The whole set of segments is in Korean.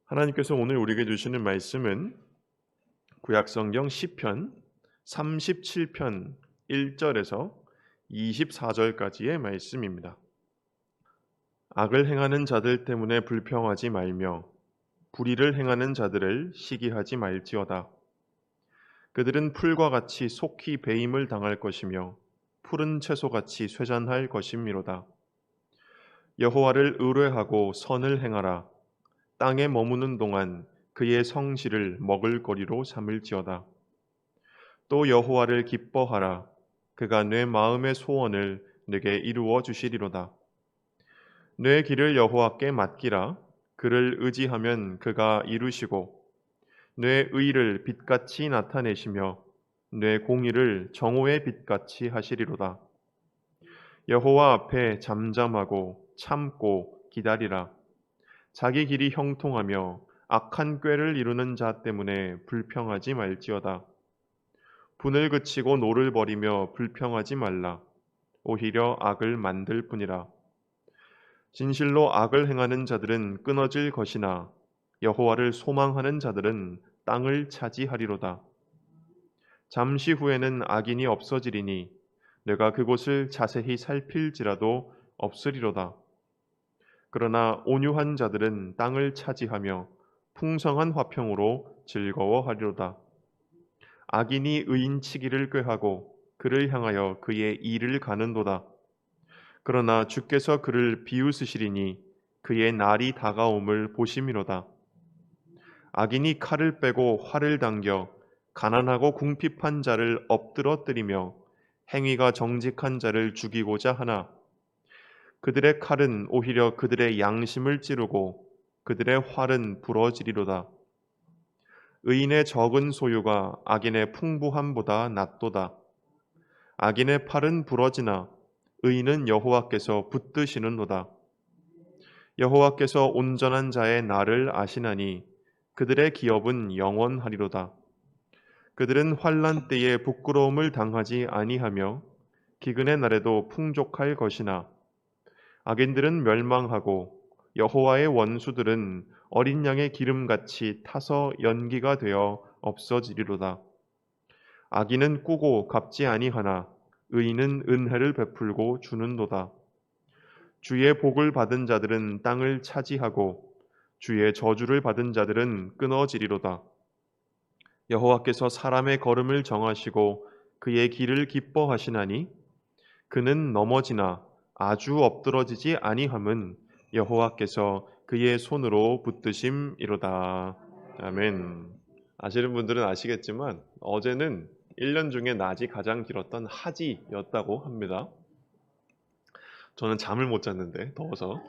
하나님께서 오늘 우리에게 주시는 말씀은 구약성경 시편 37편 1절에서 24절까지의 말씀입니다. 악을 행하는 자들 때문에 불평하지 말며 불의를 행하는 자들을 시기하지 말지어다. 그들은 풀과 같이 속히 배임을 당할 것이며 푸른 채소같이 쇠잔할 것이미로다. 여호와를 의뢰하고 선을 행하라. 땅에 머무는 동안 그의 성실을 먹을거리로 삼을지어다. 또 여호와를 기뻐하라. 그가 내 마음의 소원을 내게 이루어 주시리로다. 내 길을 여호와께 맡기라. 그를 의지하면 그가 이루시고 내 의를 빛같이 나타내시며 내 공의를 정오의 빛같이 하시리로다. 여호와 앞에 잠잠하고 참고 기다리라. 자기 길이 형통하며 악한 꾀를 이루는 자 때문에 불평하지 말지어다. 분을 그치고 노를 버리며 불평하지 말라. 오히려 악을 만들 뿐이라. 진실로 악을 행하는 자들은 끊어질 것이나 여호와를 소망하는 자들은 땅을 차지하리로다. 잠시 후에는 악인이 없어지리니 내가 그곳을 자세히 살필지라도 없으리로다. 그러나 온유한 자들은 땅을 차지하며 풍성한 화평으로 즐거워하리로다. 악인이 의인 치기를 꾀하고 그를 향하여 그의 일을 가는도다. 그러나 주께서 그를 비웃으시리니 그의 날이 다가옴을 보심이로다. 악인이 칼을 빼고 활을 당겨 가난하고 궁핍한 자를 엎드러뜨리며 행위가 정직한 자를 죽이고자 하나 그들의 칼은 오히려 그들의 양심을 찌르고 그들의 활은 부러지리로다. 의인의 적은 소유가 악인의 풍부함보다 낫도다. 악인의 팔은 부러지나 의인은 여호와께서 붙드시는도다. 여호와께서 온전한 자의 날을 아시나니 그들의 기업은 영원하리로다. 그들은 환난 때에 부끄러움을 당하지 아니하며 기근의 날에도 풍족할 것이나 악인들은 멸망하고 여호와의 원수들은 어린 양의 기름같이 타서 연기가 되어 없어지리로다. 악인은 꾸고 갚지 아니하나 의인은 은혜를 베풀고 주는도다. 주의 복을 받은 자들은 땅을 차지하고 주의 저주를 받은 자들은 끊어지리로다. 여호와께서 사람의 걸음을 정하시고 그의 길을 기뻐하시나니 그는 넘어지나 아주 엎드러지지 아니함은 여호와께서 그의 손으로 붙드심이로다. 아멘. 아시는 분들은 아시겠지만 어제는 1년 중에 낮이 가장 길었던 하지였다고 합니다. 저는 잠을 못 잤는데 더워서.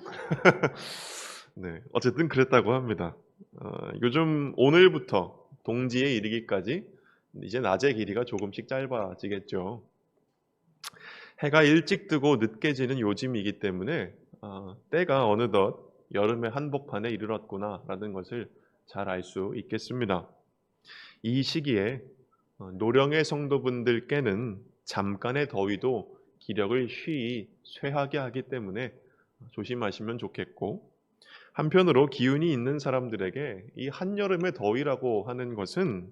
네, 어쨌든 그랬다고 합니다. 요즘 오늘부터 동지에 이르기까지 이제 낮의 길이가 조금씩 짧아지겠죠. 해가 일찍 뜨고 늦게 지는 요즘이기 때문에 때가 어느덧 여름의 한복판에 이르렀구나라는 것을 잘 알 수 있겠습니다. 이 시기에 노령의 성도분들께는 잠깐의 더위도 기력을 쉬이 쇠하게 하기 때문에 조심하시면 좋겠고, 한편으로 기운이 있는 사람들에게 이 한여름의 더위라고 하는 것은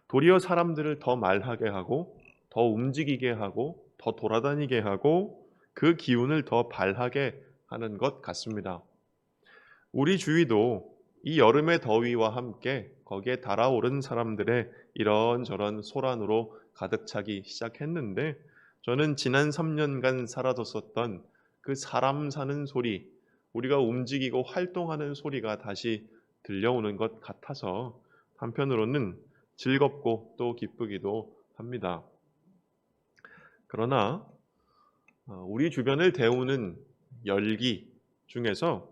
도리어 사람들을 더 말하게 하고 더 움직이게 하고 더 돌아다니게 하고 그 기운을 더 발하게 하는 것 같습니다. 우리 주위도 이 여름의 더위와 함께 거기에 달아오른 사람들의 이런저런 소란으로 가득 차기 시작했는데, 저는 지난 3년간 사라졌었던 그 사람 사는 소리, 우리가 움직이고 활동하는 소리가 다시 들려오는 것 같아서 한편으로는 즐겁고 또 기쁘기도 합니다. 그러나 우리 주변을 데우는 열기 중에서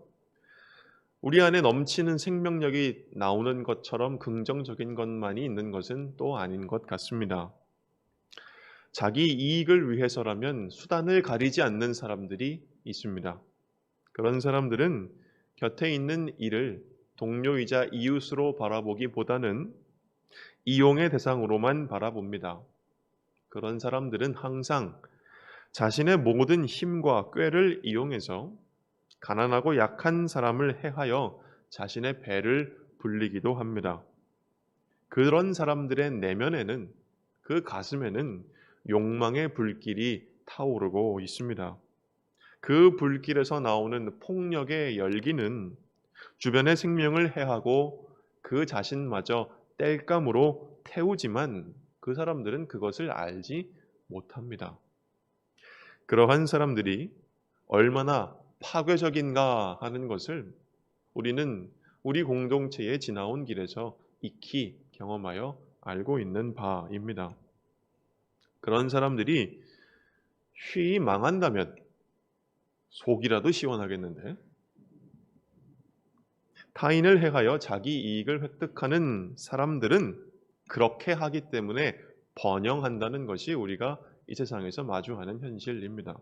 우리 안에 넘치는 생명력이 나오는 것처럼 긍정적인 것만이 있는 것은 또 아닌 것 같습니다. 자기 이익을 위해서라면 수단을 가리지 않는 사람들이 있습니다. 그런 사람들은 곁에 있는 이를 동료이자 이웃으로 바라보기보다는 이용의 대상으로만 바라봅니다. 그런 사람들은 항상 자신의 모든 힘과 꾀를 이용해서 가난하고 약한 사람을 해하여 자신의 배를 불리기도 합니다. 그런 사람들의 내면에는, 그 가슴에는 욕망의 불길이 타오르고 있습니다. 그 불길에서 나오는 폭력의 열기는 주변의 생명을 해하고 그 자신마저 땔감으로 태우지만 그 사람들은 그것을 알지 못합니다. 그러한 사람들이 얼마나 파괴적인가 하는 것을 우리는 우리 공동체에 지나온 길에서 익히 경험하여 알고 있는 바입니다. 그런 사람들이 쉬이 망한다면 속이라도 시원하겠는데, 타인을 해하여 자기 이익을 획득하는 사람들은 그렇게 하기 때문에 번영한다는 것이 우리가 이 세상에서 마주하는 현실입니다.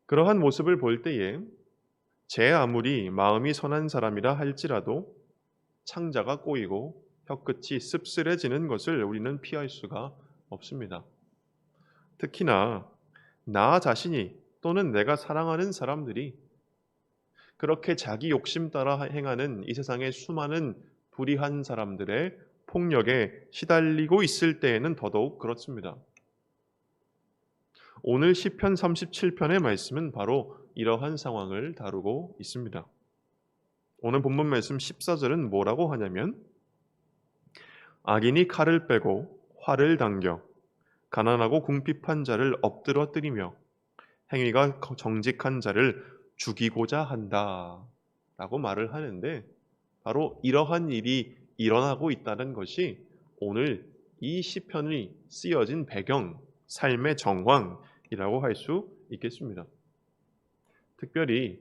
그러한 모습을 볼 때에 제 아무리 마음이 선한 사람이라 할지라도 창자가 꼬이고 혀끝이 씁쓸해지는 것을 우리는 피할 수가 없습니다. 특히나 나 자신이 또는 내가 사랑하는 사람들이 그렇게 자기 욕심 따라 행하는 이 세상의 수많은 불의한 사람들의 폭력에 시달리고 있을 때에는 더더욱 그렇습니다. 오늘 시편 37편의 말씀은 바로 이러한 상황을 다루고 있습니다. 오늘 본문 말씀 14절은 뭐라고 하냐면, 악인이 칼을 빼고 활을 당겨 가난하고 궁핍한 자를 엎드러뜨리며 행위가 정직한 자를 죽이고자 한다 라고 말을 하는데, 바로 이러한 일이 일어나고 있다는 것이 오늘 이 시편이 쓰여진 배경, 삶의 정황이라고 할 수 있겠습니다. 특별히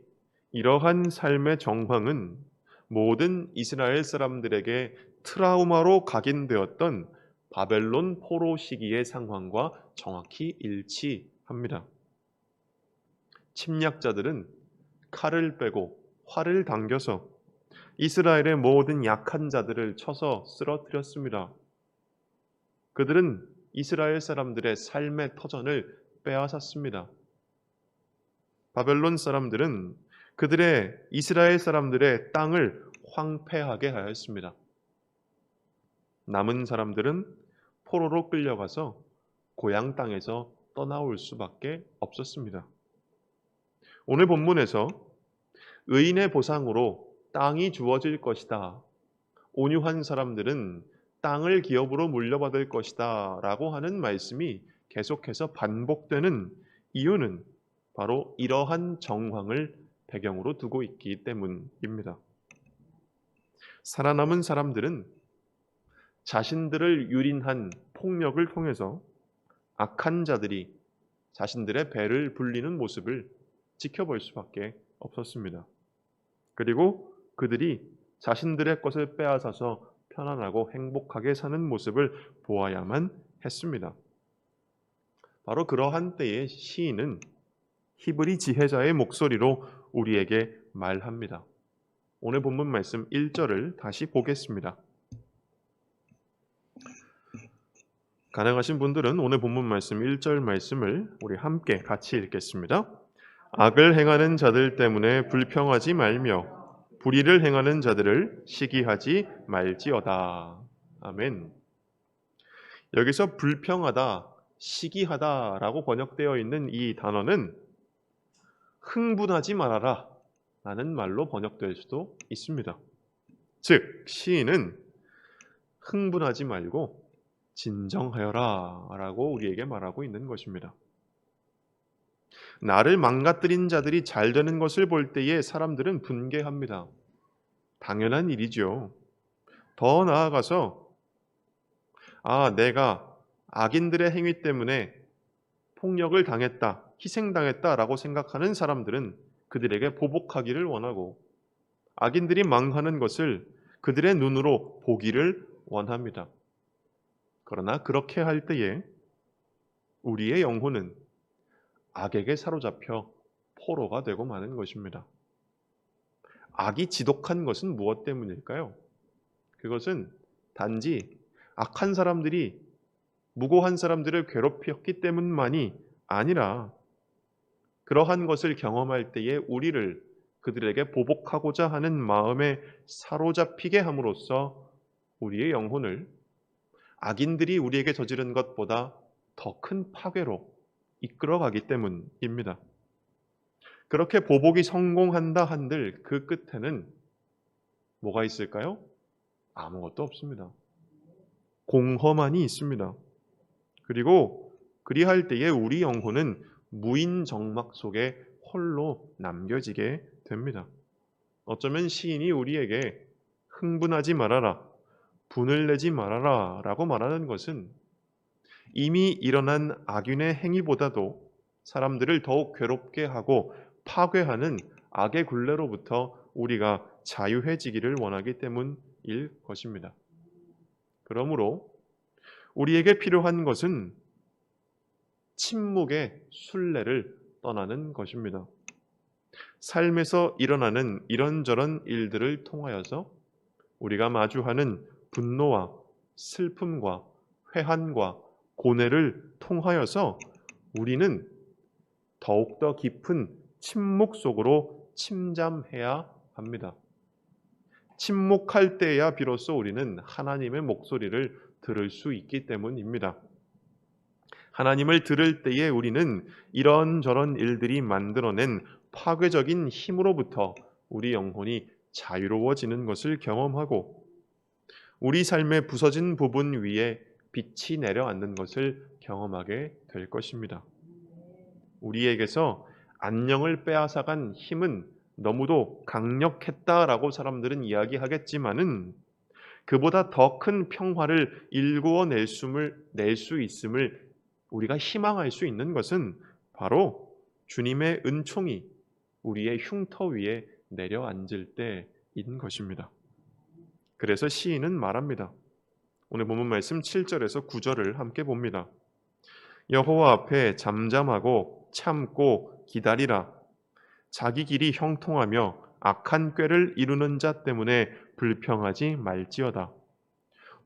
이러한 삶의 정황은 모든 이스라엘 사람들에게 트라우마로 각인되었던 바벨론 포로 시기의 상황과 정확히 일치합니다. 침략자들은 칼을 빼고 활을 당겨서 이스라엘의 모든 약한 자들을 쳐서 쓰러뜨렸습니다. 그들은 이스라엘 사람들의 삶의 터전을 빼앗았습니다. 바벨론 사람들은 그들의 이스라엘 사람들의 땅을 황폐하게 하였습니다. 남은 사람들은 포로로 끌려가서 고향 땅에서 떠나올 수밖에 없었습니다. 오늘 본문에서 의인의 보상으로 땅이 주어질 것이다, 온유한 사람들은 땅을 기업으로 물려받을 것이다 라고 하는 말씀이 계속해서 반복되는 이유는 바로 이러한 정황을 배경으로 두고 있기 때문입니다. 살아남은 사람들은 자신들을 유린한 폭력을 통해서 악한 자들이 자신들의 배를 불리는 모습을 지켜볼 수밖에 없었습니다. 그리고 그들이 자신들의 것을 빼앗아서 편안하고 행복하게 사는 모습을 보아야만 했습니다. 바로 그러한 때에 시인은 히브리 지혜자의 목소리로 우리에게 말합니다. 오늘 본문 말씀 1절을 다시 보겠습니다. 가능하신 분들은 오늘 본문 말씀 1절 말씀을 우리 함께 같이 읽겠습니다. 악을 행하는 자들 때문에 불평하지 말며 불의를 행하는 자들을 시기하지 말지어다. 아멘. 여기서 불평하다, 시기하다라고 번역되어 있는 이 단어는 흥분하지 말아라 라는 말로 번역될 수도 있습니다. 즉, 시인은 흥분하지 말고 진정하여라 라고 우리에게 말하고 있는 것입니다. 나를 망가뜨린 자들이 잘 되는 것을 볼 때에 사람들은 분개합니다. 당연한 일이죠. 더 나아가서 내가 악인들의 행위 때문에 폭력을 당했다, 희생당했다라고 생각하는 사람들은 그들에게 보복하기를 원하고 악인들이 망하는 것을 그들의 눈으로 보기를 원합니다. 그러나 그렇게 할 때에 우리의 영혼은 악에게 사로잡혀 포로가 되고 마는 것입니다. 악이 지독한 것은 무엇 때문일까요? 그것은 단지 악한 사람들이 무고한 사람들을 괴롭혔기 때문만이 아니라 그러한 것을 경험할 때에 우리를 그들에게 보복하고자 하는 마음에 사로잡히게 함으로써 우리의 영혼을 악인들이 우리에게 저지른 것보다 더 큰 파괴로 이끌어가기 때문입니다. 그렇게 보복이 성공한다 한들 그 끝에는 뭐가 있을까요? 아무것도 없습니다. 공허만이 있습니다. 그리고 그리할 때에 우리 영혼은 무인정막 속에 홀로 남겨지게 됩니다. 어쩌면 시인이 우리에게 흥분하지 말아라, 분을 내지 말아라 라고 말하는 것은 이미 일어난 악인의 행위보다도 사람들을 더욱 괴롭게 하고 파괴하는 악의 굴레로부터 우리가 자유해지기를 원하기 때문일 것입니다. 그러므로 우리에게 필요한 것은 침묵의 순례를 떠나는 것입니다. 삶에서 일어나는 이런저런 일들을 통하여서 우리가 마주하는 분노와 슬픔과 회한과 고뇌를 통하여서 우리는 더욱더 깊은 침묵 속으로 침잠해야 합니다. 침묵할 때야 비로소 우리는 하나님의 목소리를 들을 수 있기 때문입니다. 하나님을 들을 때에 우리는 이런저런 일들이 만들어낸 파괴적인 힘으로부터 우리 영혼이 자유로워지는 것을 경험하고 우리 삶의 부서진 부분 위에 빛이 내려앉는 것을 경험하게 될 것입니다. 우리에게서 안녕을 빼앗아간 힘은 너무도 강력했다라고 사람들은 이야기하겠지만은 그보다 더 큰 평화를 일구어낼 수 있음을 우리가 희망할 수 있는 것은 바로 주님의 은총이 우리의 흉터 위에 내려앉을 때인 것입니다. 그래서 시인은 말합니다. 오늘 본문 말씀 7절에서 9절을 함께 봅니다. 여호와 앞에 잠잠하고 참고 기다리라. 자기 길이 형통하며 악한 꾀를 이루는 자 때문에 불평하지 말지어다.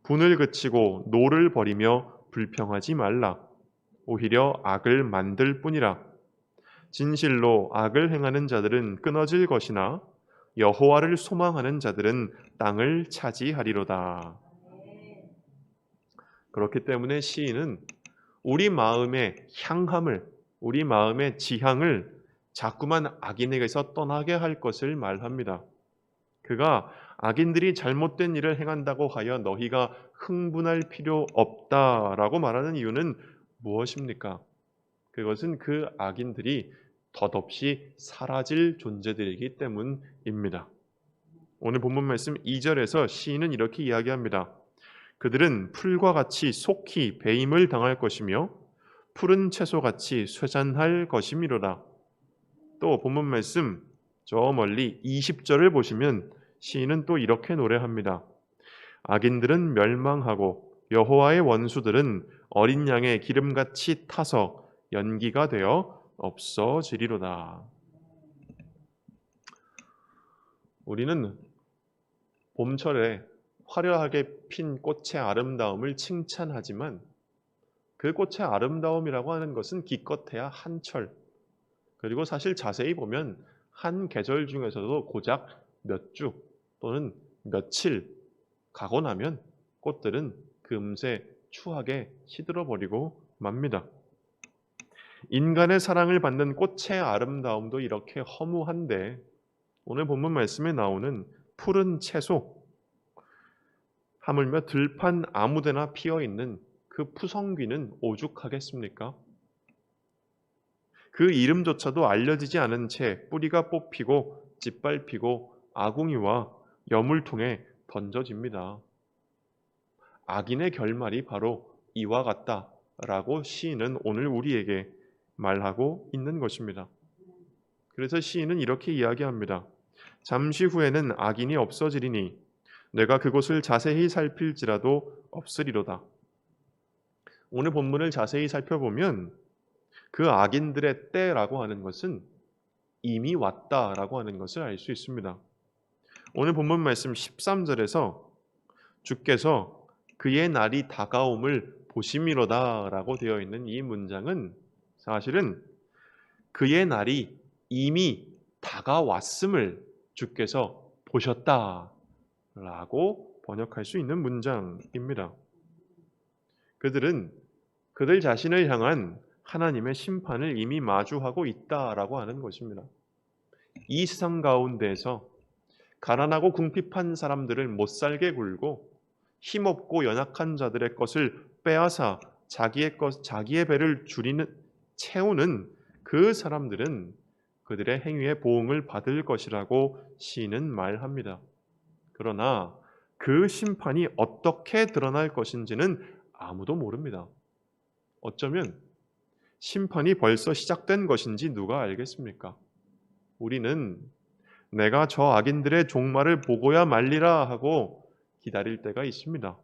분을 그치고 노를 버리며 불평하지 말라. 오히려 악을 만들 뿐이라. 진실로 악을 행하는 자들은 끊어질 것이나 여호와를 소망하는 자들은 땅을 차지하리로다. 그렇기 때문에 시인은 우리 마음의 향함을, 우리 마음의 지향을 자꾸만 악인에게서 떠나게 할 것을 말합니다. 그가 악인들이 잘못된 일을 행한다고 하여 너희가 흥분할 필요 없다라고 말하는 이유는 무엇입니까? 그것은 그 악인들이 덧없이 사라질 존재들이기 때문입니다. 오늘 본문 말씀 2절에서 시인은 이렇게 이야기합니다. 그들은 풀과 같이 속히 배임을 당할 것이며 푸른 채소같이 쇠잔할 것이미로다. 또 본문 말씀 저 멀리 20절을 보시면 시인은 또 이렇게 노래합니다. 악인들은 멸망하고 여호와의 원수들은 어린 양의 기름같이 타서 연기가 되어 없어지리로다. 우리는 봄철에 화려하게 핀 꽃의 아름다움을 칭찬하지만 그 꽃의 아름다움이라고 하는 것은 기껏해야 한철, 그리고 사실 자세히 보면 한 계절 중에서도 고작 몇 주 또는 며칠 가고 나면 꽃들은 금세 추하게 시들어버리고 맙니다. 인간의 사랑을 받는 꽃의 아름다움도 이렇게 허무한데 오늘 본문 말씀에 나오는 푸른 채소, 하물며 들판 아무데나 피어있는 그 푸성귀는 오죽하겠습니까? 그 이름조차도 알려지지 않은 채 뿌리가 뽑히고 짓밟히고 아궁이와 여물통에 던져집니다. 악인의 결말이 바로 이와 같다라고 시인은 오늘 우리에게 말하고 있는 것입니다. 그래서 시인은 이렇게 이야기합니다. 잠시 후에는 악인이 없어지리니 내가 그곳을 자세히 살필지라도 없으리로다. 오늘 본문을 자세히 살펴보면 그 악인들의 때라고 하는 것은 이미 왔다라고 하는 것을 알 수 있습니다. 오늘 본문 말씀 13절에서 주께서 그의 날이 다가옴을 보심이로다라고 되어 있는 이 문장은 사실은 그의 날이 이미 다가왔음을 주께서 보셨다라고 번역할 수 있는 문장입니다. 그들은 그들 자신을 향한 하나님의 심판을 이미 마주하고 있다라고 하는 것입니다. 이 세상 가운데에서 가난하고 궁핍한 사람들을 못살게 굴고 힘없고 연약한 자들의 것을 빼앗아 자기의 배를 채우는 그 사람들은 그들의 행위의 보응을 받을 것이라고 시인은 말합니다. 그러나 그 심판이 어떻게 드러날 것인지는 아무도 모릅니다. 어쩌면 심판이 벌써 시작된 것인지 누가 알겠습니까? 우리는 내가 저 악인들의 종말을 보고야 말리라 하고 기다릴 때가 있습니다.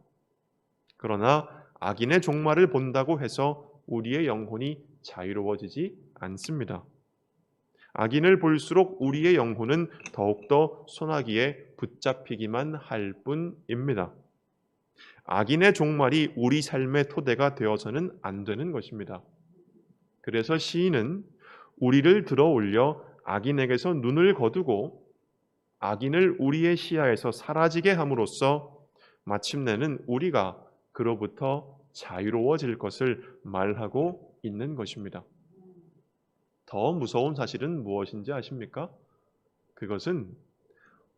그러나 악인의 종말을 본다고 해서 우리의 영혼이 자유로워지지 않습니다. 악인을 볼수록 우리의 영혼은 더욱더 소나기에 붙잡히기만 할 뿐입니다. 악인의 종말이 우리 삶의 토대가 되어서는 안 되는 것입니다. 그래서 시인은 우리를 들어 올려 악인에게서 눈을 거두고 악인을 우리의 시야에서 사라지게 함으로써 마침내는 우리가 그로부터 자유로워질 것을 말하고 있는 것입니다. 더 무서운 사실은 무엇인지 아십니까? 그것은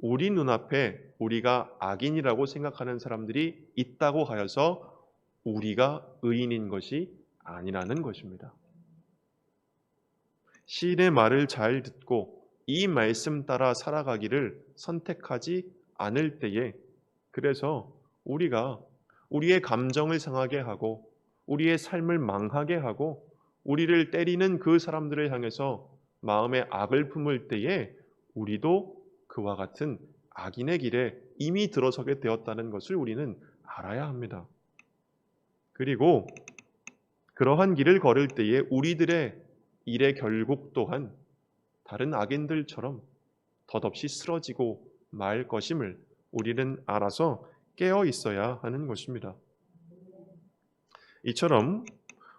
우리 눈앞에 우리가 악인이라고 생각하는 사람들이 있다고 하여서 우리가 의인인 것이 아니라는 것입니다. 시인의 말을 잘 듣고 이 말씀 따라 살아가기를 선택하지 않을 때에, 그래서 우리가 우리의 감정을 상하게 하고 우리의 삶을 망하게 하고 우리를 때리는 그 사람들을 향해서 마음에 악을 품을 때에 우리도 그와 같은 악인의 길에 이미 들어서게 되었다는 것을 우리는 알아야 합니다. 그리고 그러한 길을 걸을 때에 우리들의 일의 결국 또한 다른 악인들처럼 덧없이 쓰러지고 말 것임을 우리는 알아서 깨어 있어야 하는 것입니다. 이처럼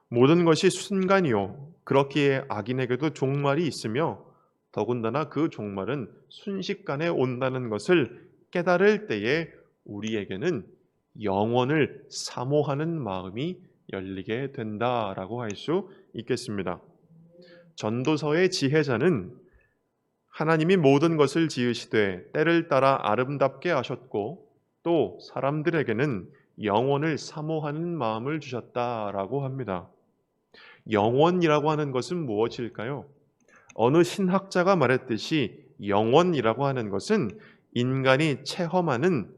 모든 것이 순간이요 그렇기에 악인에게도 종말이 있으며 더군다나 그 종말은 순식간에 온다는 것을 깨달을 때에 우리에게는 영원을 사모하는 마음이 열리게 된다라고 할 수 있겠습니다. 전도서의 지혜자는 하나님이 모든 것을 지으시되 때를 따라 아름답게 하셨고 또 사람들에게는 영원을 사모하는 마음을 주셨다라고 합니다. 영원이라고 하는 것은 무엇일까요? 어느 신학자가 말했듯이 영원이라고 하는 것은 인간이 체험하는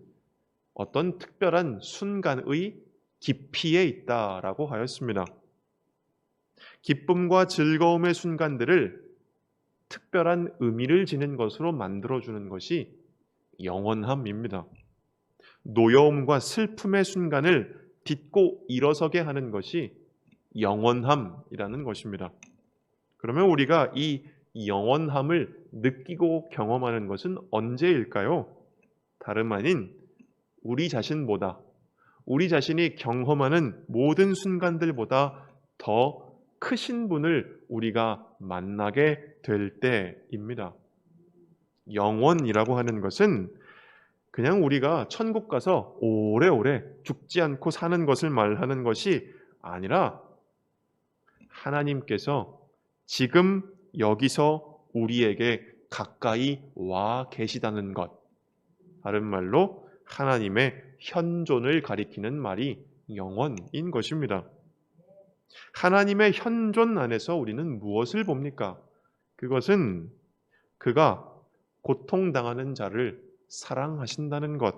어떤 특별한 순간의 깊이에 있다라고 하였습니다. 기쁨과 즐거움의 순간들을 특별한 의미를 지닌 것으로 만들어주는 것이 영원함입니다. 노여움과 슬픔의 순간을 딛고 일어서게 하는 것이 영원함이라는 것입니다. 그러면 우리가 이 영원함을 느끼고 경험하는 것은 언제일까요? 다름 아닌 우리 자신보다, 우리 자신이 경험하는 모든 순간들보다 더 크신 분을 우리가 만나게 될 때입니다. 영원이라고 하는 것은 그냥 우리가 천국 가서 오래오래 죽지 않고 사는 것을 말하는 것이 아니라 하나님께서 지금 여기서 우리에게 가까이 와 계시다는 것, 다른 말로 하나님의 현존을 가리키는 말이 영원인 것입니다. 하나님의 현존 안에서 우리는 무엇을 봅니까? 그것은 그가 고통당하는 자를 사랑하신다는 것,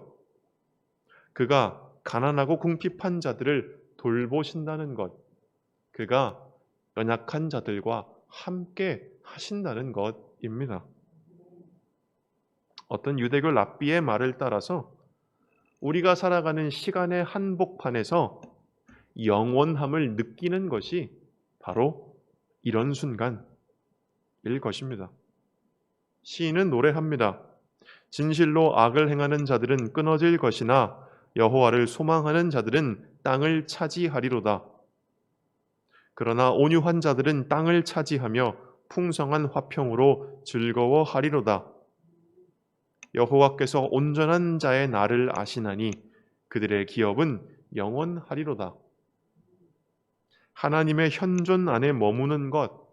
그가 가난하고 궁핍한 자들을 돌보신다는 것, 그가 연약한 자들과 함께 하신다는 것입니다. 어떤 유대교 랍비의 말을 따라서 우리가 살아가는 시간의 한복판에서 영원함을 느끼는 것이 바로 이런 순간일 것입니다. 시인은 노래합니다. 진실로 악을 행하는 자들은 끊어질 것이나 여호와를 소망하는 자들은 땅을 차지하리로다. 그러나 온유한 자들은 땅을 차지하며 풍성한 화평으로 즐거워하리로다. 여호와께서 온전한 자의 날을 아시나니 그들의 기업은 영원하리로다. 하나님의 현존 안에 머무는 것,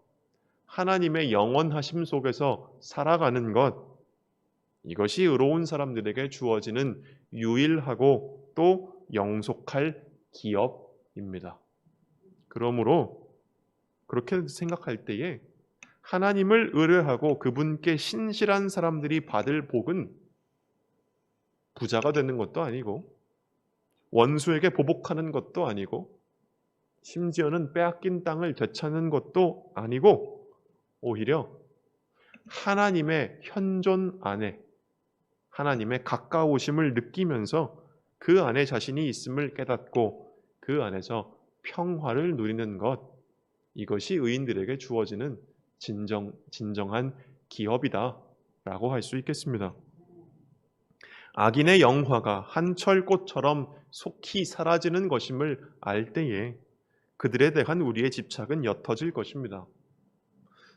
하나님의 영원하심 속에서 살아가는 것, 이것이 의로운 사람들에게 주어지는 유일하고 또 영속할 기업입니다. 그러므로 그렇게 생각할 때에 하나님을 의뢰하고 그분께 신실한 사람들이 받을 복은 부자가 되는 것도 아니고 원수에게 보복하는 것도 아니고 심지어는 빼앗긴 땅을 되찾는 것도 아니고 오히려 하나님의 현존 안에 하나님의 가까우심을 느끼면서 그 안에 자신이 있음을 깨닫고 그 안에서 평화를 누리는 것, 이것이 의인들에게 주어지는 진정한 기업이다라고 할 수 있겠습니다. 악인의 영화가 한철 꽃처럼 속히 사라지는 것임을 알 때에 그들에 대한 우리의 집착은 옅어질 것입니다.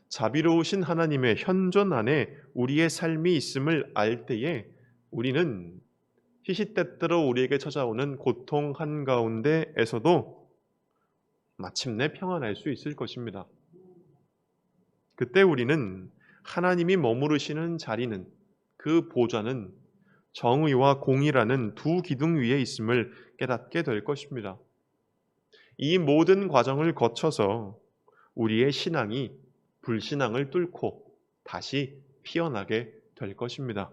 자비로우신 하나님의 현존 안에 우리의 삶이 있음을 알 때에 우리는 시시때때로 우리에게 찾아오는 고통 한가운데에서도 마침내 평안할 수 있을 것입니다. 그때 우리는 하나님이 머무르시는 자리는, 그 보좌는 정의와 공의라는 두 기둥 위에 있음을 깨닫게 될 것입니다. 이 모든 과정을 거쳐서 우리의 신앙이 불신앙을 뚫고 다시 피어나게 될 것입니다.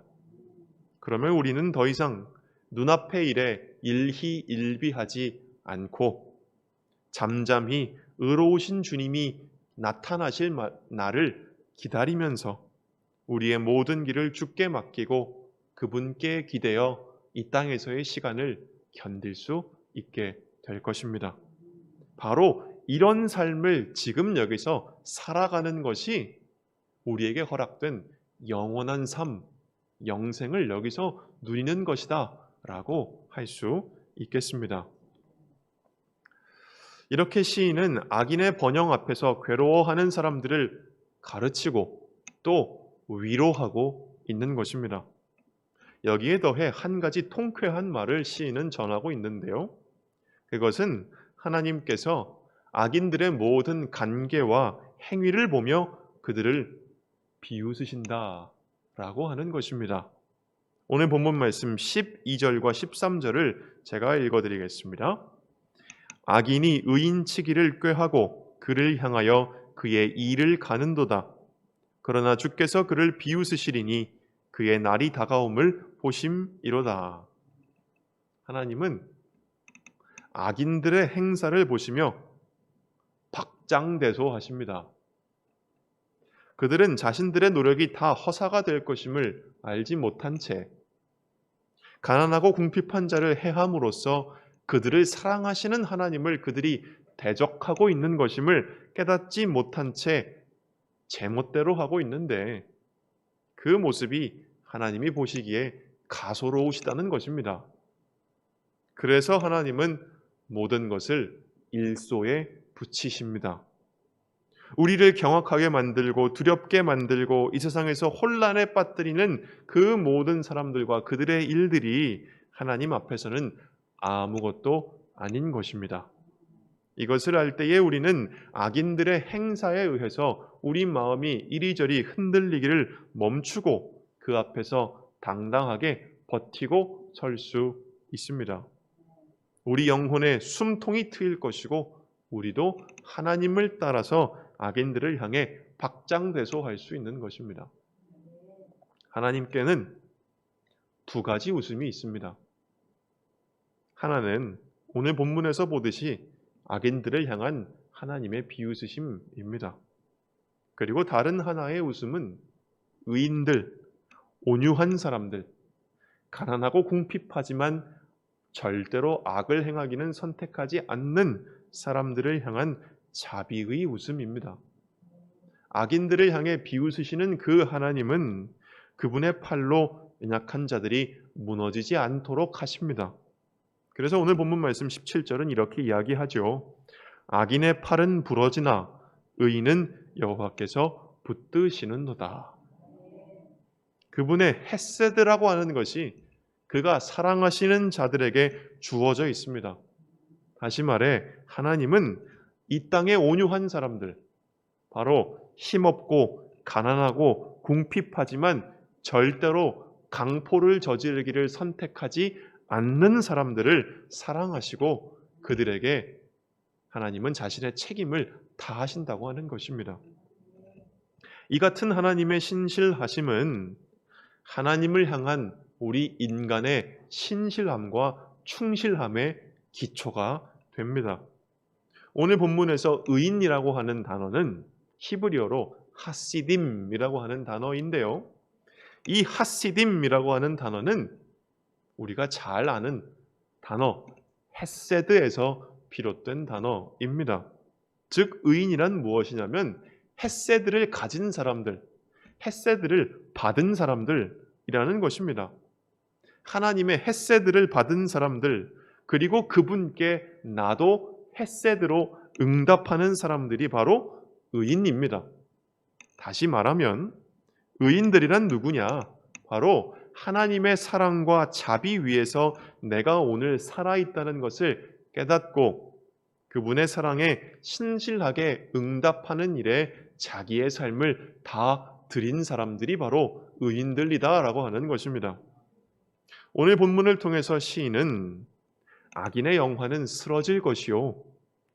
그러면 우리는 더 이상 눈앞의 일에 일희일비하지 않고 잠잠히 의로우신 주님이 나타나실 날을 기다리면서 우리의 모든 길을 주께 맡기고 그분께 기대어 이 땅에서의 시간을 견딜 수 있게 될 것입니다. 바로 이런 삶을 지금 여기서 살아가는 것이 우리에게 허락된 영원한 삶, 영생을 여기서 누리는 것이다 라고 할 수 있겠습니다. 이렇게 시인은 악인의 번영 앞에서 괴로워하는 사람들을 가르치고 또 위로하고 있는 것입니다. 여기에 더해 한 가지 통쾌한 말을 시인은 전하고 있는데요. 그것은 하나님께서 악인들의 모든 간계와 행위를 보며 그들을 비웃으신다라고 하는 것입니다. 오늘 본문 말씀 12절과 13절을 제가 읽어드리겠습니다. 악인이 의인치기를 꾀하고 그를 향하여 그의 일을 가는도다. 그러나 주께서 그를 비웃으시리니 그의 날이 다가옴을 보심이로다. 하나님은 악인들의 행사를 보시며 박장대소하십니다. 그들은 자신들의 노력이 다 허사가 될 것임을 알지 못한 채 가난하고 궁핍한 자를 해함으로써 그들을 사랑하시는 하나님을 그들이 대적하고 있는 것임을 깨닫지 못한 채 제멋대로 하고 있는데 그 모습이 하나님이 보시기에 가소로우시다는 것입니다. 그래서 하나님은 모든 것을 일소에 붙이십니다. 우리를 경악하게 만들고 두렵게 만들고 이 세상에서 혼란에 빠뜨리는 그 모든 사람들과 그들의 일들이 하나님 앞에서는 아무것도 아닌 것입니다. 이것을 알 때에 우리는 악인들의 행사에 의해서 우리 마음이 이리저리 흔들리기를 멈추고 그 앞에서 당당하게 버티고 설 수 있습니다. 우리 영혼의 숨통이 트일 것이고 우리도 하나님을 따라서 악인들을 향해 박장대소할 수 있는 것입니다. 하나님께는 두 가지 웃음이 있습니다. 하나는 오늘 본문에서 보듯이 악인들을 향한 하나님의 비웃으심입니다. 그리고 다른 하나의 웃음은 의인들, 온유한 사람들, 가난하고 궁핍하지만 절대로 악을 행하기는 선택하지 않는 사람들을 향한 자비의 웃음입니다. 악인들을 향해 비웃으시는 그 하나님은 그분의 팔로 연약한 자들이 무너지지 않도록 하십니다. 그래서 오늘 본문 말씀 17절은 이렇게 이야기하죠. 악인의 팔은 부러지나 의인은 여호와께서 붙드시는도다. 그분의 헤세드라고 하는 것이 그가 사랑하시는 자들에게 주어져 있습니다. 다시 말해 하나님은 이 땅에 온유한 사람들, 바로 힘없고 가난하고 궁핍하지만 절대로 강포를 저지르기를 선택하지 않는 사람들을 사랑하시고 그들에게 하나님은 자신의 책임을 다하신다고 하는 것입니다. 이 같은 하나님의 신실하심은 하나님을 향한 우리 인간의 신실함과 충실함의 기초가 됩니다. 오늘 본문에서 의인이라고 하는 단어는 히브리어로 하시딤이라고 하는 단어인데요. 이 하시딤이라고 하는 단어는 우리가 잘 아는 단어 헤세드에서 비롯된 단어입니다. 즉 의인이란 무엇이냐면 헤세드를 가진 사람들, 헤세드를 받은 사람들이라는 것입니다. 하나님의 헤세드를 받은 사람들, 그리고 그분께 나도 헤세드로 응답하는 사람들이 바로 의인입니다. 다시 말하면 의인들이란 누구냐? 바로 하나님의 사랑과 자비 위에서 내가 오늘 살아있다는 것을 깨닫고 그분의 사랑에 신실하게 응답하는 일에 자기의 삶을 다 드린 사람들이 바로 의인들이다라고 하는 것입니다. 오늘 본문을 통해서 시인은 악인의 영화는 쓰러질 것이요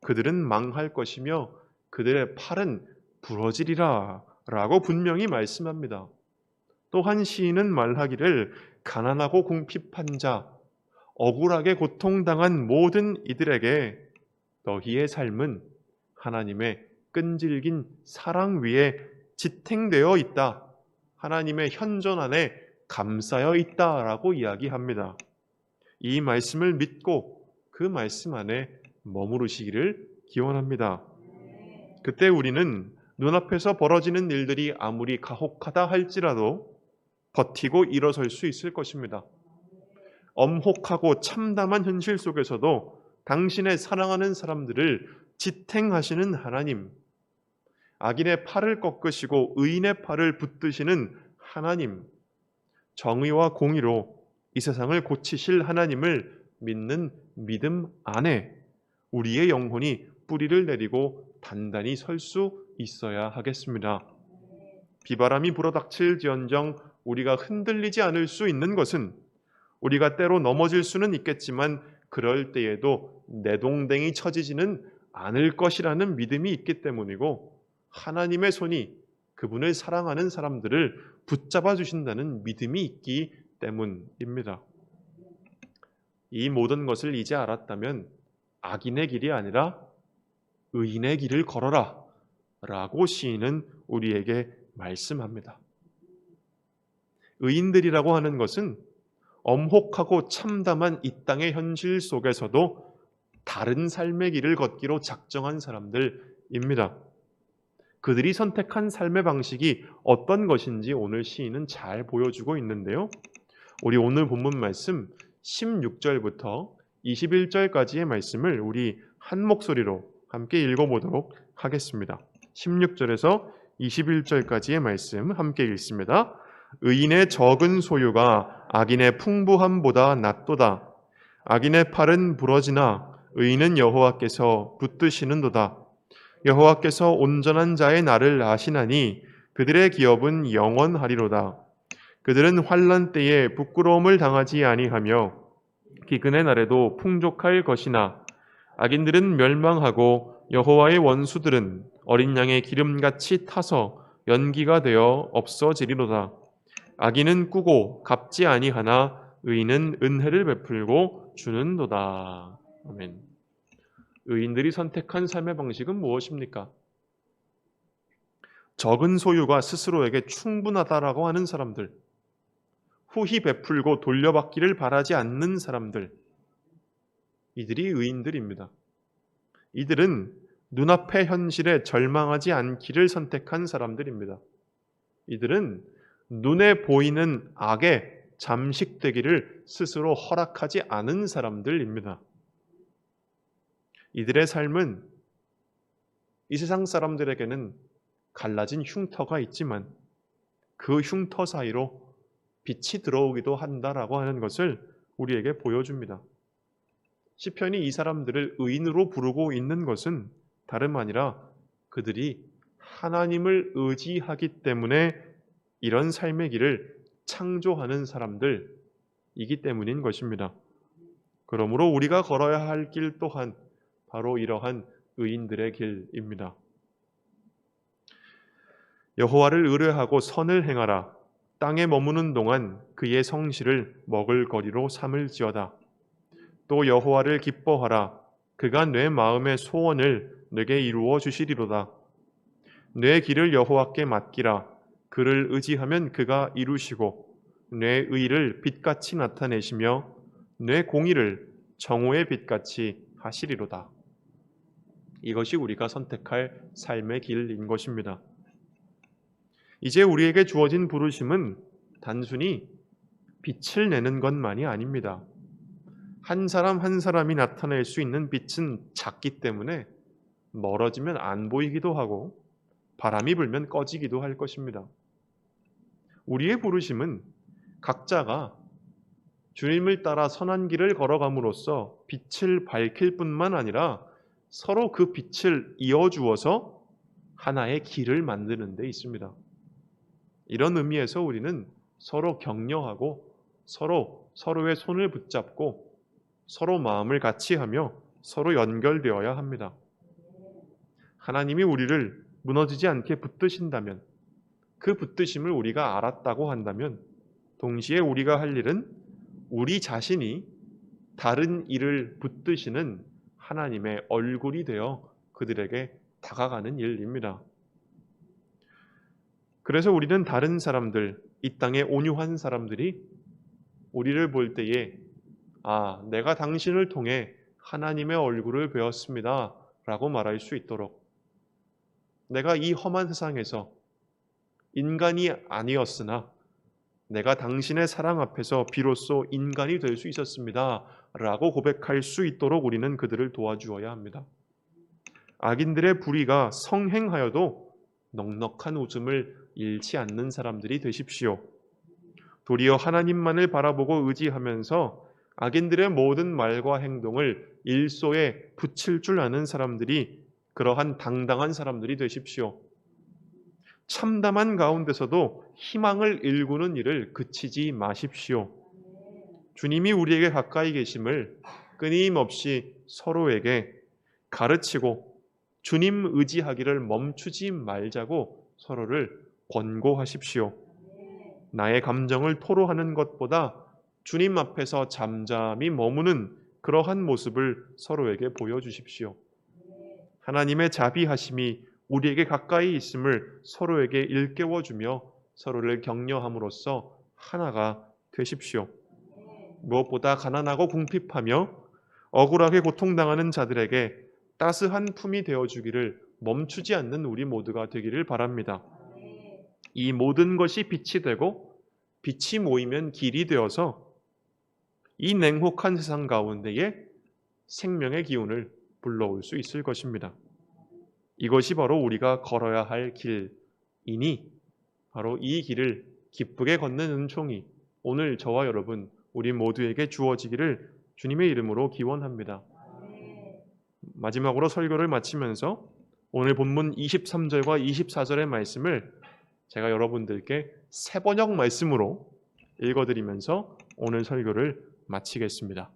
그들은 망할 것이며 그들의 팔은 부러지리라 라고 분명히 말씀합니다. 또한 시인은 말하기를 가난하고 궁핍한 자, 억울하게 고통당한 모든 이들에게 너희의 삶은 하나님의 끈질긴 사랑 위에 지탱되어 있다. 하나님의 현존 안에 감싸여 있다라고 이야기합니다. 이 말씀을 믿고 그 말씀 안에 머무르시기를 기원합니다. 그때 우리는 눈앞에서 벌어지는 일들이 아무리 가혹하다 할지라도 버티고 일어설 수 있을 것입니다. 엄혹하고 참담한 현실 속에서도 당신의 사랑하는 사람들을 지탱하시는 하나님, 악인의 팔을 꺾으시고 의인의 팔을 붙드시는 하나님, 정의와 공의로 이 세상을 고치실 하나님을 믿는 믿음 안에 우리의 영혼이 뿌리를 내리고 단단히 설 수 있어야 하겠습니다. 비바람이 불어닥칠지언정 우리가 흔들리지 않을 수 있는 것은 우리가 때로 넘어질 수는 있겠지만 그럴 때에도 내동댕이 쳐지지는 않을 것이라는 믿음이 있기 때문이고 하나님의 손이 그분을 사랑하는 사람들을 붙잡아 주신다는 믿음이 있기 때문입니다. 이 모든 것을 이제 알았다면 악인의 길이 아니라 의인의 길을 걸어라 라고 시인은 우리에게 말씀합니다. 의인들이라고 하는 것은 엄혹하고 참담한 이 땅의 현실 속에서도 다른 삶의 길을 걷기로 작정한 사람들입니다. 그들이 선택한 삶의 방식이 어떤 것인지 오늘 시인은 잘 보여주고 있는데요. 우리 오늘 본문 말씀 16절부터 21절까지의 말씀을 우리 한 목소리로 함께 읽어보도록 하겠습니다. 16절에서 21절까지의 말씀 함께 읽습니다. 의인의 적은 소유가 악인의 풍부함보다 낫도다. 악인의 팔은 부러지나 의인은 여호와께서 붙드시는도다. 여호와께서 온전한 자의 날을 아시나니 그들의 기업은 영원하리로다. 그들은 환난 때에 부끄러움을 당하지 아니하며 기근의 날에도 풍족할 것이나 악인들은 멸망하고 여호와의 원수들은 어린 양의 기름같이 타서 연기가 되어 없어지리로다. 악인은 꾸고 갚지 아니하나 의인은 은혜를 베풀고 주는도다. 아멘. 의인들이 선택한 삶의 방식은 무엇입니까? 적은 소유가 스스로에게 충분하다라고 하는 사람들, 후히 베풀고 돌려받기를 바라지 않는 사람들, 이들이 의인들입니다. 이들은 눈앞의 현실에 절망하지 않기를 선택한 사람들입니다. 이들은 눈에 보이는 악에 잠식되기를 스스로 허락하지 않은 사람들입니다. 이들의 삶은 이 세상 사람들에게는 갈라진 흉터가 있지만 그 흉터 사이로 빛이 들어오기도 한다라고 하는 것을 우리에게 보여줍니다. 시편이 이 사람들을 의인으로 부르고 있는 것은 다름 아니라 그들이 하나님을 의지하기 때문에 이런 삶의 길을 창조하는 사람들이기 때문인 것입니다. 그러므로 우리가 걸어야 할 길 또한 바로 이러한 의인들의 길입니다. 여호와를 의뢰하고 선을 행하라. 땅에 머무는 동안 그의 성실을 먹을거리로 삼을지어다. 또 여호와를 기뻐하라. 그가 내 마음의 소원을 내게 이루어 주시리로다. 내 길을 여호와께 맡기라. 그를 의지하면 그가 이루시고 내 의를 빛같이 나타내시며 내 공의를 정오의 빛같이 하시리로다. 이것이 우리가 선택할 삶의 길인 것입니다. 이제 우리에게 주어진 부르심은 단순히 빛을 내는 것만이 아닙니다. 한 사람 한 사람이 나타낼 수 있는 빛은 작기 때문에 멀어지면 안 보이기도 하고 바람이 불면 꺼지기도 할 것입니다. 우리의 부르심은 각자가 주님을 따라 선한 길을 걸어감으로써 빛을 밝힐 뿐만 아니라 서로 그 빛을 이어주어서 하나의 길을 만드는 데 있습니다. 이런 의미에서 우리는 서로 격려하고 서로의 손을 붙잡고 서로 마음을 같이 하며 서로 연결되어야 합니다. 하나님이 우리를 무너지지 않게 붙드신다면, 그 붙드심을 우리가 알았다고 한다면 동시에 우리가 할 일은 우리 자신이 다른 이를 붙드시는 하나님의 얼굴이 되어 그들에게 다가가는 일입니다. 그래서 우리는 다른 사람들, 이 땅의 온유한 사람들이 우리를 볼 때에 내가 당신을 통해 하나님의 얼굴을 배웠습니다 라고 말할 수 있도록, 내가 이 험한 세상에서 인간이 아니었으나 내가 당신의 사랑 앞에서 비로소 인간이 될 수 있었습니다 라고 고백할 수 있도록 우리는 그들을 도와주어야 합니다. 악인들의 불의가 성행하여도 넉넉한 웃음을 잃지 않는 사람들이 되십시오. 도리어 하나님만을 바라보고 의지하면서 악인들의 모든 말과 행동을 일소에 붙일 줄 아는 사람들이, 그러한 당당한 사람들이 되십시오. 참담한 가운데서도 희망을 일구는 일을 그치지 마십시오. 주님이 우리에게 가까이 계심을 끊임없이 서로에게 가르치고 주님 의지하기를 멈추지 말자고 서로를 권고하십시오. 나의 감정을 토로하는 것보다 주님 앞에서 잠잠히 머무는 그러한 모습을 서로에게 보여주십시오. 하나님의 자비하심이 우리에게 가까이 있음을 서로에게 일깨워주며 서로를 격려함으로써 하나가 되십시오. 무엇보다 가난하고 궁핍하며 억울하게 고통당하는 자들에게 따스한 품이 되어주기를 멈추지 않는 우리 모두가 되기를 바랍니다. 이 모든 것이 빛이 되고 빛이 모이면 길이 되어서 이 냉혹한 세상 가운데에 생명의 기운을 불러올 수 있을 것입니다. 이것이 바로 우리가 걸어야 할 길이니 바로 이 길을 기쁘게 걷는 은총이 오늘 저와 여러분 우리 모두에게 주어지기를 주님의 이름으로 기원합니다. 마지막으로 설교를 마치면서 오늘 본문 23절과 24절의 말씀을 제가 여러분들께 세번역 말씀으로 읽어드리면서 오늘 설교를 마치겠습니다.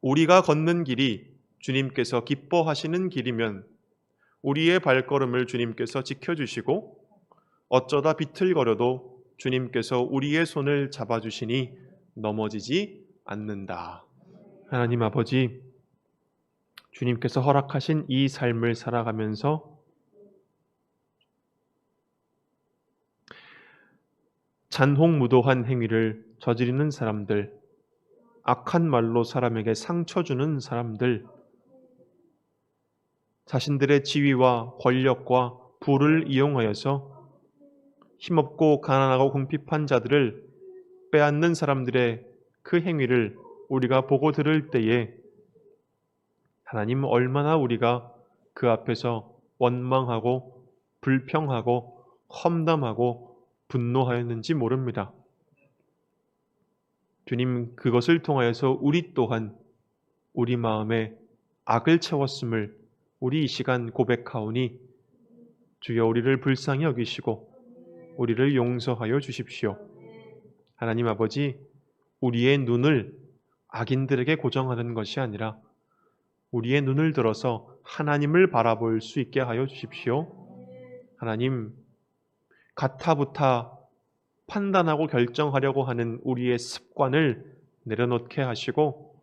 우리가 걷는 길이 주님께서 기뻐하시는 길이면 우리의 발걸음을 주님께서 지켜주시고 어쩌다 비틀거려도 주님께서 우리의 손을 잡아주시니 넘어지지 않는다. 하나님 아버지, 주님께서 허락하신 이 삶을 살아가면서 잔혹무도한 행위를 저지르는 사람들, 악한 말로 사람에게 상처 주는 사람들, 자신들의 지위와 권력과 부를 이용하여서 힘없고 가난하고 궁핍한 자들을 빼앗는 사람들의 그 행위를 우리가 보고 들을 때에 하나님, 얼마나 우리가 그 앞에서 원망하고 불평하고 험담하고 분노하였는지 모릅니다. 주님, 그것을 통하여서 우리 또한 우리 마음에 악을 채웠음을 우리 이 시간 고백하오니 주여 우리를 불쌍히 여기시고 우리를 용서하여 주십시오. 하나님 아버지, 우리의 눈을 악인들에게 고정하는 것이 아니라 우리의 눈을 들어서 하나님을 바라볼 수 있게 하여 주십시오. 하나님, 가타부타 판단하고 결정하려고 하는 우리의 습관을 내려놓게 하시고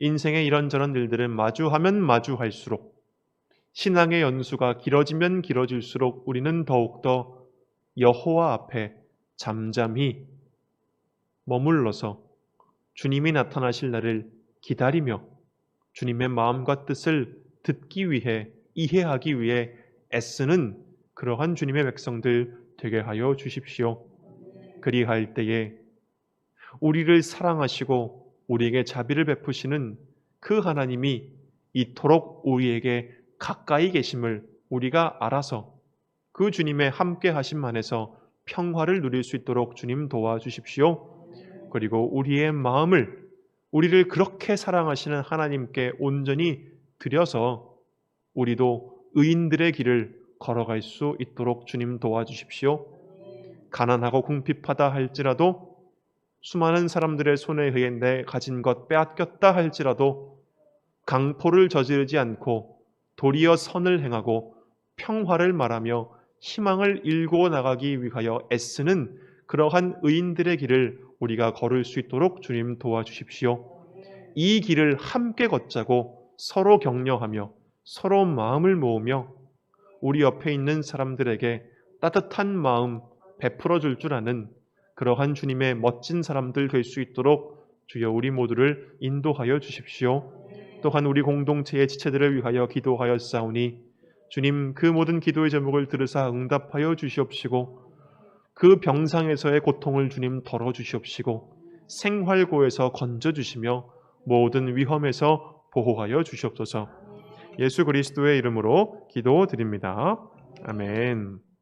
인생의 이런저런 일들을 마주하면 마주할수록 신앙의 연수가 길어지면 길어질수록 우리는 더욱더 여호와 앞에 잠잠히 머물러서 주님이 나타나실 날을 기다리며 주님의 마음과 뜻을 듣기 위해 이해하기 위해 애쓰는 그러한 주님의 백성들 되게 하여 주십시오. 그리할 때에 우리를 사랑하시고 우리에게 자비를 베푸시는 그 하나님이 이토록 우리에게 가까이 계심을 우리가 알아서 그 주님의 함께 하심 안에서 평화를 누릴 수 있도록 주님 도와주십시오. 그리고 우리의 마음을 우리를 그렇게 사랑하시는 하나님께 온전히 드려서 우리도 의인들의 길을 걸어갈 수 있도록 주님 도와주십시오. 가난하고 궁핍하다 할지라도 수많은 사람들의 손에 의해 내 가진 것 빼앗겼다 할지라도 강포를 저지르지 않고 도리어 선을 행하고 평화를 말하며 희망을 일구어 나가기 위하여 애쓰는 그러한 의인들의 길을 우리가 걸을 수 있도록 주님 도와주십시오. 이 길을 함께 걷자고 서로 격려하며 서로 마음을 모으며 우리 옆에 있는 사람들에게 따뜻한 마음 베풀어 줄 줄 아는 그러한 주님의 멋진 사람들 될 수 있도록 주여 우리 모두를 인도하여 주십시오. 또한 우리 공동체의 지체들을 위하여 기도하였사오니 주님, 그 모든 기도의 제목을 들으사 응답하여 주시옵시고 그 병상에서의 고통을 주님 덜어주시옵시고 생활고에서 건져주시며 모든 위험에서 보호하여 주시옵소서. 예수 그리스도의 이름으로 기도드립니다. 아멘.